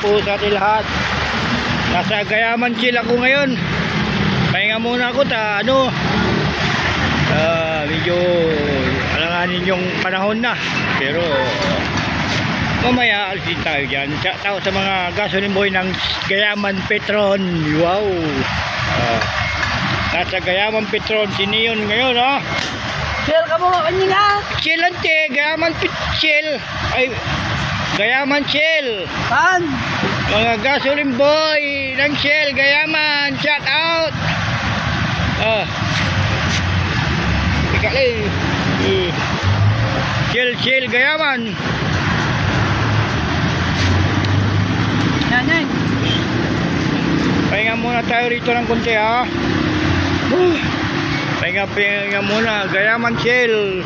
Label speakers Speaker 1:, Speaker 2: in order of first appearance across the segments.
Speaker 1: po sa ating lahat. Nasa Gayaman Chill ako ngayon. Pahinga muna ako medyo alanganin yung panahon na. Pero mamaya alisin tayo dyan. Tao sa mga gasoline boy ng Gayaman Petron. Wow. Nasa Gayaman Petron si Neon ngayon,
Speaker 2: Chill ka mo kanina.
Speaker 1: Chill ante, Gayaman Chill. Ay, Gayaman Chill.
Speaker 2: Saan?
Speaker 1: Mga gasoline boy ng Shell, Gayaman, shout out. Ikali. Shell, Gayaman.
Speaker 2: Yan.
Speaker 1: Pahinga muna tayo rito ng konti, ha. Pahinga muna, Gayaman Shell.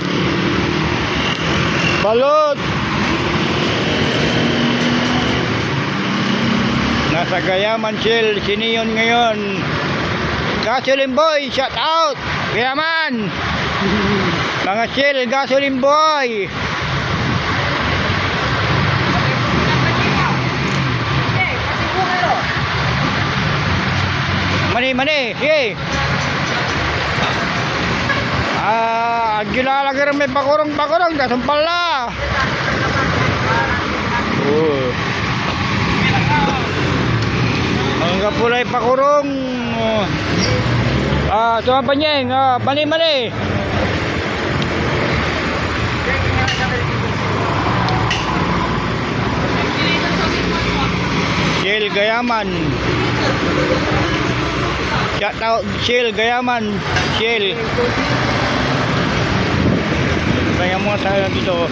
Speaker 1: Balot. Nasa Gayaman Shell, si Neon ngayon. Gasoline boy, shout out. Gayaman. Mga Shell, gasoline boy. Mani, hey. Gilalagay may pakurong, kasumpal na. Ang kapulay pakurong. Tumapanyeng, mani. Shell Gayaman. Shout out Shell Gayaman. Shell. Kaya muna tayo dito.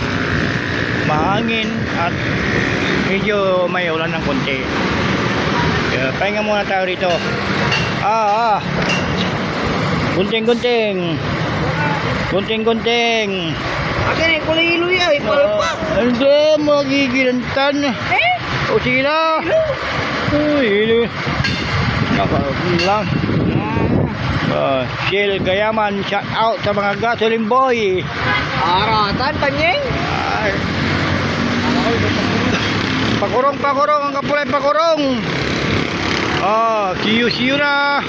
Speaker 1: Mahangin at medyo may ulan ng konti. Pahinga muna tayo rito. Gunting.
Speaker 2: Akin ay kulay-iloy ay palpak.
Speaker 1: Hindi, magigilantan. O sige na. Uy, lang. Shell Gayaman, shout out sa mga gasoline boy.
Speaker 2: Aratan, panyeng.
Speaker 1: Pakurong, ang kapulay pakurong. See you na.